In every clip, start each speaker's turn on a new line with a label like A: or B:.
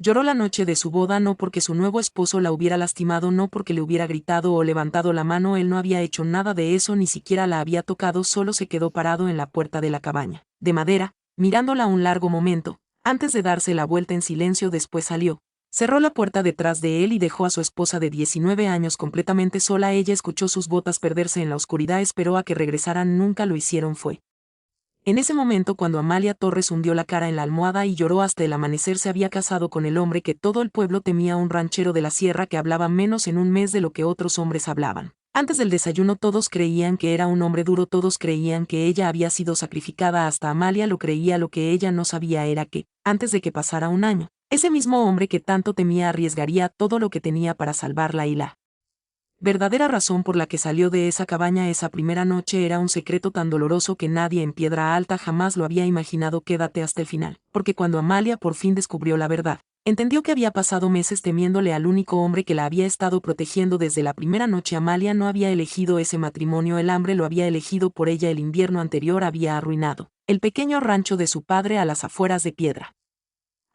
A: Lloró la noche de su boda no porque su nuevo esposo la hubiera lastimado, no porque le hubiera gritado o levantado la mano, él no había hecho nada de eso, ni siquiera la había tocado, solo se quedó parado en la puerta de la cabaña, de madera, mirándola un largo momento, antes de darse la vuelta en silencio. Después salió, cerró la puerta detrás de él y dejó a su esposa de 19 años completamente sola. Ella escuchó sus botas perderse en la oscuridad, esperó a que regresaran, nunca lo hicieron. Fue en ese momento cuando Amalia Torres hundió la cara en la almohada y lloró hasta el amanecer. Se había casado con el hombre que todo el pueblo temía, un ranchero de la sierra que hablaba menos en un mes de lo que otros hombres hablaban. Antes del desayuno todos creían que era un hombre duro, todos creían que ella había sido sacrificada, hasta Amalia lo creía. Lo que ella no sabía era que, antes de que pasara un año, ese mismo hombre que tanto temía arriesgaría todo lo que tenía para salvarla, y la verdadera razón por la que salió de esa cabaña esa primera noche era un secreto tan doloroso que nadie en Piedra Alta jamás lo había imaginado. Quédate hasta el final, porque cuando Amalia por fin descubrió la verdad, entendió que había pasado meses temiéndole al único hombre que la había estado protegiendo desde la primera noche. Amalia no había elegido ese matrimonio, el hambre lo había elegido por ella. El invierno anterior había arruinado el pequeño rancho de su padre a las afueras de Piedra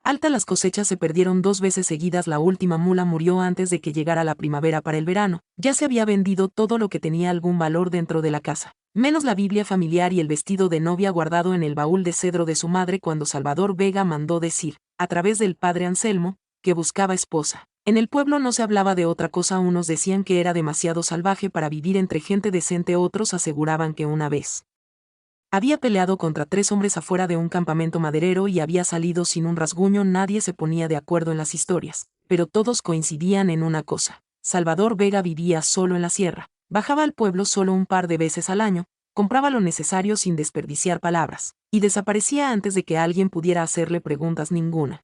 A: Alta. Las cosechas se perdieron 2 veces seguidas, la última mula murió antes de que llegara la primavera. Para el verano, ya se había vendido todo lo que tenía algún valor dentro de la casa, menos la Biblia familiar y el vestido de novia guardado en el baúl de cedro de su madre cuando Salvador Vega mandó decir, a través del padre Anselmo, que buscaba esposa. En el pueblo no se hablaba de otra cosa, unos decían que era demasiado salvaje para vivir entre gente decente, otros aseguraban que una vez había peleado contra 3 hombres afuera de un campamento maderero y había salido sin un rasguño. Nadie se ponía de acuerdo en las historias, pero todos coincidían en una cosa: Salvador Vega vivía solo en la sierra, bajaba al pueblo solo un par de veces al año, compraba lo necesario sin desperdiciar palabras, y desaparecía antes de que alguien pudiera hacerle preguntas. Ninguna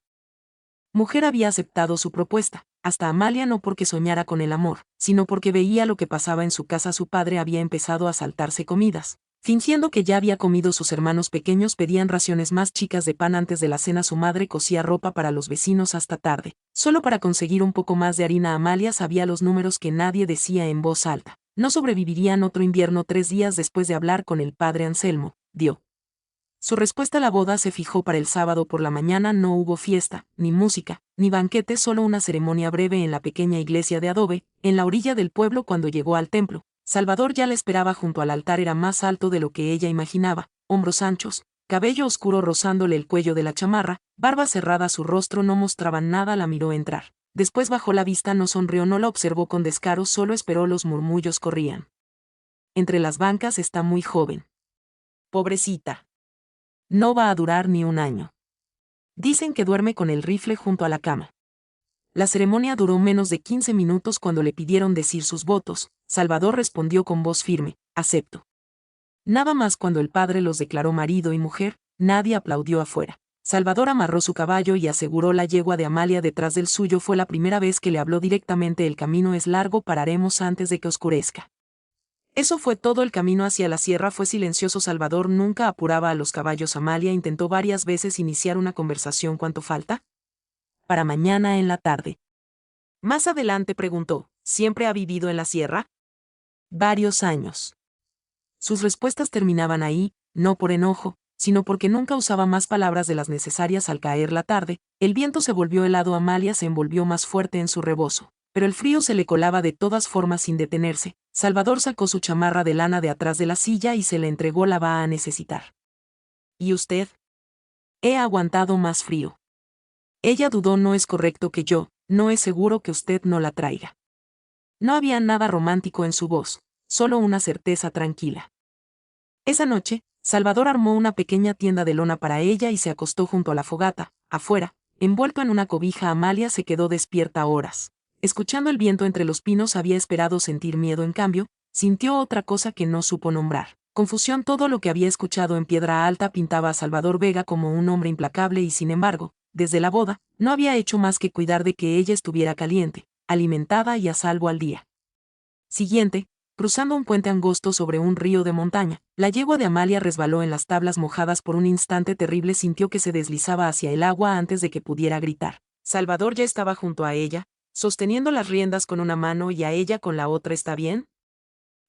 A: mujer había aceptado su propuesta, hasta Amalia, no porque soñara con el amor, sino porque veía lo que pasaba en su casa. Su padre había empezado a saltarse comidas. Fingiendo que ya había comido, sus hermanos pequeños pedían raciones más chicas de pan antes de la cena. Su madre cosía ropa para los vecinos hasta tarde, solo para conseguir un poco más de harina. Amalia sabía los números que nadie decía en voz alta. No sobrevivirían otro invierno. 3 días después de hablar con el padre Anselmo, dio su respuesta. La boda se fijó para el sábado por la mañana. No hubo fiesta, ni música, ni banquete, solo una ceremonia breve en la pequeña iglesia de adobe, en la orilla del pueblo. Cuando llegó al templo, Salvador ya la esperaba junto al altar. Era más alto de lo que ella imaginaba, hombros anchos, cabello oscuro rozándole el cuello de la chamarra, barba cerrada. Su rostro no mostraba nada. La miró entrar. Después bajó la vista, no sonrió, no la observó con descaro, solo esperó. Los murmullos corrían entre las bancas: está muy joven. Pobrecita. No va a durar ni un año. Dicen que duerme con el rifle junto a la cama. La ceremonia duró menos de 15 minutos. Cuando le pidieron decir sus votos, Salvador respondió con voz firme: acepto. Nada más. Cuando el padre los declaró marido y mujer, nadie aplaudió afuera. Salvador amarró su caballo y aseguró la yegua de Amalia detrás del suyo. Fue la primera vez que le habló directamente: el camino es largo, pararemos antes de que oscurezca. Eso fue todo. El camino hacia la sierra fue silencioso. Salvador nunca apuraba a los caballos. Amalia intentó varias veces iniciar una conversación. ¿Cuánto falta? Para mañana en la tarde. Más adelante preguntó: ¿siempre ha vivido en la sierra? Varios años. Sus respuestas terminaban ahí, no por enojo, sino porque nunca usaba más palabras de las necesarias. Al caer la tarde, el viento se volvió helado. Amalia se envolvió más fuerte en su rebozo, pero el frío se le colaba de todas formas sin detenerse. Salvador sacó su chamarra de lana de atrás de la silla y se la entregó. La va a necesitar. ¿Y usted? He aguantado más frío. Ella dudó. No es correcto que yo, no es seguro que usted no la traiga. No había nada romántico en su voz, solo una certeza tranquila. Esa noche, Salvador armó una pequeña tienda de lona para ella y se acostó junto a la fogata. Afuera, envuelto en una cobija, Amalia se quedó despierta horas, escuchando el viento entre los pinos. Había esperado sentir miedo, en cambio, sintió otra cosa que no supo nombrar: confusión. Todo lo que había escuchado en Piedra Alta pintaba a Salvador Vega como un hombre implacable y, sin embargo, desde la boda, no había hecho más que cuidar de que ella estuviera caliente, alimentada y a salvo. Al día siguiente, cruzando un puente angosto sobre un río de montaña, la yegua de Amalia resbaló en las tablas mojadas. Por un instante terrible sintió que se deslizaba hacia el agua antes de que pudiera gritar. Salvador ya estaba junto a ella, sosteniendo las riendas con una mano y a ella con la otra. ¿Está bien?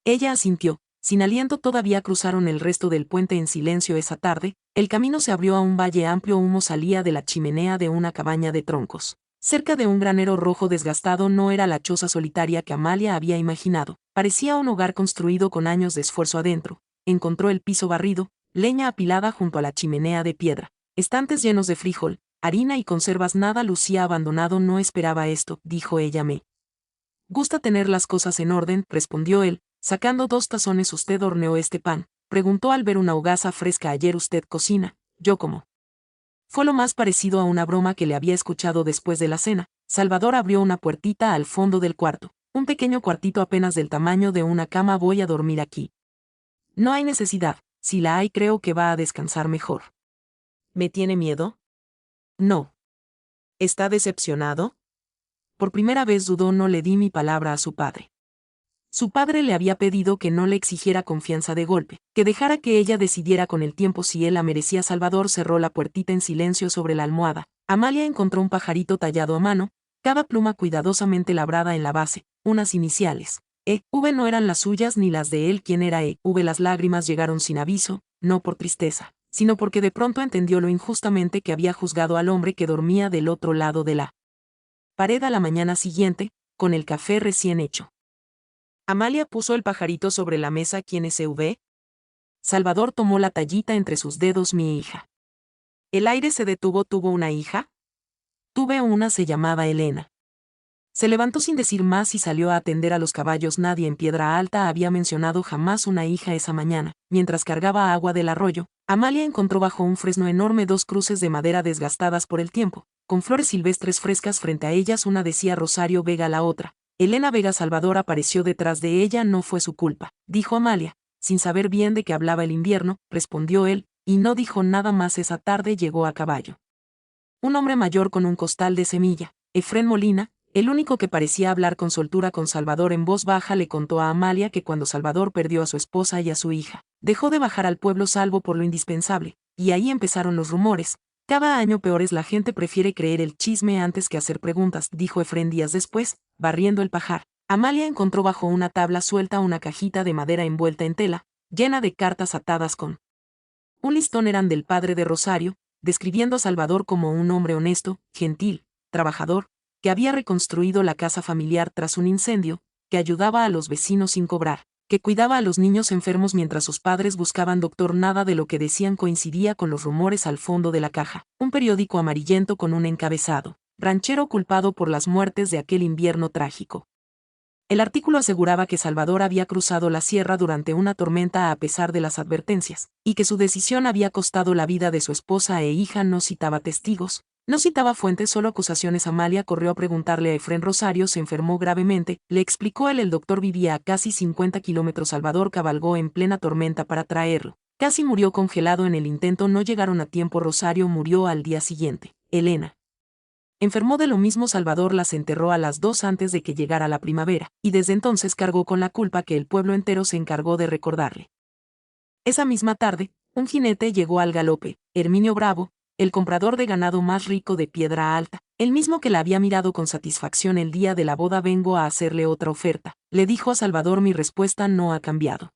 A: Ella asintió. Sin aliento todavía cruzaron el resto del puente en silencio. Esa tarde, el camino se abrió a un valle amplio. Humo salía de la chimenea de una cabaña de troncos. Cerca de un granero rojo desgastado no era la choza solitaria que Amalia había imaginado. Parecía un hogar construido con años de esfuerzo adentro. Encontró el piso barrido, leña apilada junto a la chimenea de piedra, estantes llenos de frijol, harina y conservas. Nada lucía abandonado. No esperaba esto, dijo ella. Me gusta tener las cosas en orden, respondió él, sacando 2 tazones. ¿Usted horneó este pan?, preguntó al ver una hogaza fresca. Ayer usted cocina, yo como. Fue lo más parecido a una broma que le había escuchado después de la cena. Salvador abrió una puertita al fondo del cuarto, un pequeño cuartito apenas del tamaño de una cama. Voy a dormir aquí. No hay necesidad, si la hay creo que va a descansar mejor. ¿Me tiene miedo? No. ¿Está decepcionado? Por primera vez dudó. No le di mi palabra a su padre. Su padre le había pedido que no le exigiera confianza de golpe, que dejara que ella decidiera con el tiempo si él la merecía. Salvador cerró la puertita en silencio sobre la almohada. Amalia encontró un pajarito tallado a mano, cada pluma cuidadosamente labrada en la base, unas iniciales. V no eran las suyas ni las de él. ¿Quién era V? Las lágrimas llegaron sin aviso, no por tristeza, sino porque de pronto entendió lo injustamente que había juzgado al hombre que dormía del otro lado de la pared a la mañana siguiente, con el café recién hecho. Amalia puso el pajarito sobre la mesa. ¿Quién es V? Salvador tomó la tallita entre sus dedos. Mi hija. El aire se detuvo. ¿Tuvo una hija? Tuve una, se llamaba Elena. Se levantó sin decir más y salió a atender a los caballos. Nadie en Piedra Alta había mencionado jamás una hija esa mañana. Mientras cargaba agua del arroyo, Amalia encontró bajo un fresno enorme 2 cruces de madera desgastadas por el tiempo, con flores silvestres frescas frente a ellas. Una decía Rosario Vega, la otra Elena Vega. Salvador apareció detrás de ella. No fue su culpa, dijo Amalia, sin saber bien de qué hablaba. El invierno, respondió él, y no dijo nada más. Esa tarde llegó a caballo un hombre mayor con un costal de semilla, Efrén Molina, el único que parecía hablar con soltura con Salvador. En voz baja le contó a Amalia que cuando Salvador perdió a su esposa y a su hija, dejó de bajar al pueblo salvo por lo indispensable, y ahí empezaron los rumores. Cada año peores. La gente prefiere creer el chisme antes que hacer preguntas, dijo Efrén días después, barriendo el pajar. Amalia encontró bajo una tabla suelta una cajita de madera envuelta en tela, llena de cartas atadas con un listón. Eran del padre de Rosario, describiendo a Salvador como un hombre honesto, gentil, trabajador, que había reconstruido la casa familiar tras un incendio, que ayudaba a los vecinos sin cobrar, que cuidaba a los niños enfermos mientras sus padres buscaban doctor. Nada de lo que decían coincidía con los rumores. Al fondo de la caja, un periódico amarillento con un encabezado: ranchero culpado por las muertes de aquel invierno trágico. El artículo aseguraba que Salvador había cruzado la sierra durante una tormenta a pesar de las advertencias, y que su decisión había costado la vida de su esposa e hija. No citaba testigos, no citaba fuentes, solo acusaciones. Amalia corrió a preguntarle a Efrén. Rosario se enfermó gravemente, le explicó él. El doctor vivía a casi 50 kilómetros. Salvador cabalgó en plena tormenta para traerlo. Casi murió congelado en el intento. No llegaron a tiempo. Rosario murió al día siguiente. Elena enfermó de lo mismo. Salvador las enterró a las 2 antes de que llegara la primavera, y desde entonces cargó con la culpa que el pueblo entero se encargó de recordarle. Esa misma tarde, un jinete llegó al galope, Herminio Bravo, el comprador de ganado más rico de Piedra Alta, el mismo que la había mirado con satisfacción el día de la boda. Vengo a hacerle otra oferta, le dijo a Salvador. Mi respuesta no ha cambiado.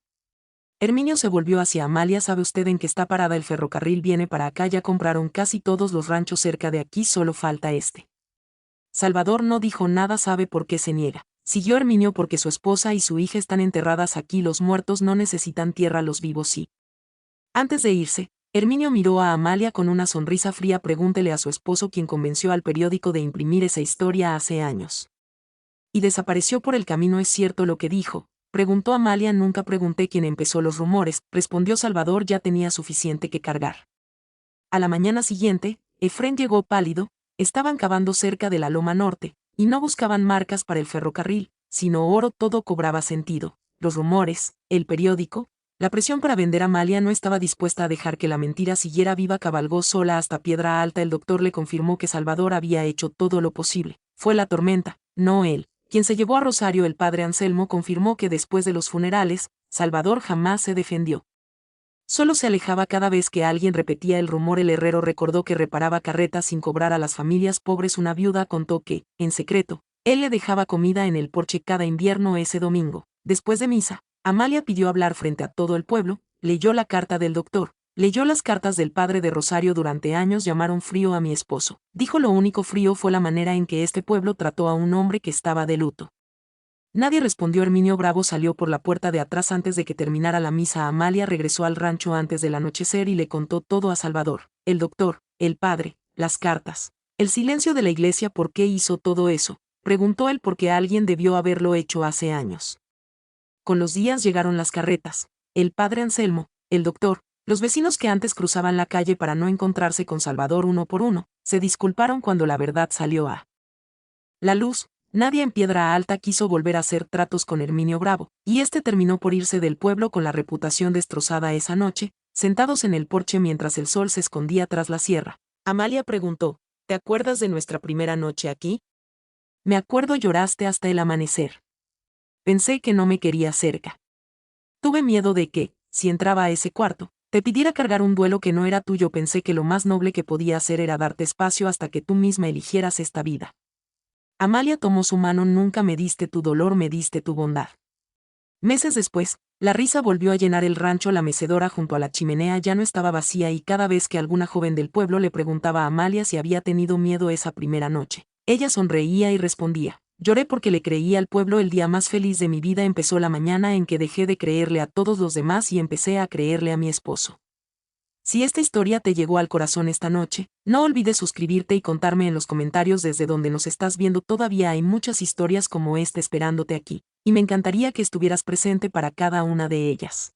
A: Herminio se volvió hacia Amalia. ¿Sabe usted en qué está parada? El ferrocarril viene para acá. Ya compraron casi todos los ranchos cerca de aquí, solo falta este. Salvador no dijo nada. ¿Sabe por qué se niega?, siguió Herminio. Porque su esposa y su hija están enterradas aquí. Los muertos no necesitan tierra, los vivos sí. Antes de irse, Herminio miró a Amalia con una sonrisa fría. Pregúntele a su esposo quien convenció al periódico de imprimir esa historia hace años. Y desapareció por el camino. ¿Es cierto lo que dijo?, preguntó Amalia. Nunca pregunté quién empezó los rumores, respondió Salvador. Ya tenía suficiente que cargar. A la mañana siguiente, Efrén llegó pálido. Estaban cavando cerca de la loma norte, y no buscaban marcas para el ferrocarril, sino oro. Todo cobraba sentido. Los rumores, el periódico, la presión para vender. Amalia no estaba dispuesta a dejar que la mentira siguiera viva. Cabalgó sola hasta Piedra Alta. El doctor le confirmó que Salvador había hecho todo lo posible. Fue la tormenta, no él, quien se llevó a Rosario. El padre Anselmo confirmó que después de los funerales, Salvador jamás se defendió. Solo se alejaba cada vez que alguien repetía el rumor. El herrero recordó que reparaba carretas sin cobrar a las familias pobres. Una viuda contó que, en secreto, él le dejaba comida en el porche cada invierno. Ese domingo, después de misa, Amalia pidió hablar frente a todo el pueblo, leyó la carta del doctor, Leyó las cartas del padre de Rosario. Durante años llamaron frío a mi esposo. Dijo lo único frío fue la manera en que este pueblo trató a un hombre que estaba de luto. Nadie respondió. Herminio Bravo salió por la puerta de atrás antes de que terminara la misa. Amalia regresó al rancho antes del anochecer y le contó todo a Salvador, el doctor, el padre, las cartas, el silencio de la iglesia. ¿Por qué hizo todo eso?, preguntó él. Porque alguien debió haberlo hecho hace años. Con los días llegaron las carretas, el padre Anselmo, el doctor, los vecinos que antes cruzaban la calle para no encontrarse con Salvador uno por uno, se disculparon cuando la verdad salió a la luz. Nadie en Piedra Alta quiso volver a hacer tratos con Herminio Bravo, y este terminó por irse del pueblo con la reputación destrozada. Esa noche, sentados en el porche mientras el sol se escondía tras la sierra, Amalia preguntó: ¿te acuerdas de nuestra primera noche aquí? Me acuerdo. Lloraste hasta el amanecer. Pensé que no me querías cerca. Tuve miedo de que, si entraba a ese cuarto, te pidiera cargar un duelo que no era tuyo. Pensé que lo más noble que podía hacer era darte espacio hasta que tú misma eligieras esta vida. Amalia tomó su mano. Nunca me diste tu dolor, me diste tu bondad. Meses después, la risa volvió a llenar el rancho. La mecedora junto a la chimenea ya no estaba vacía, y cada vez que alguna joven del pueblo le preguntaba a Amalia si había tenido miedo esa primera noche, ella sonreía y respondía: lloré porque le creía al pueblo. El día más feliz de mi vida empezó la mañana en que dejé de creerle a todos los demás y empecé a creerle a mi esposo. Si esta historia te llegó al corazón esta noche, no olvides suscribirte y contarme en los comentarios desde donde nos estás viendo. Todavía hay muchas historias como esta esperándote aquí, y me encantaría que estuvieras presente para cada una de ellas.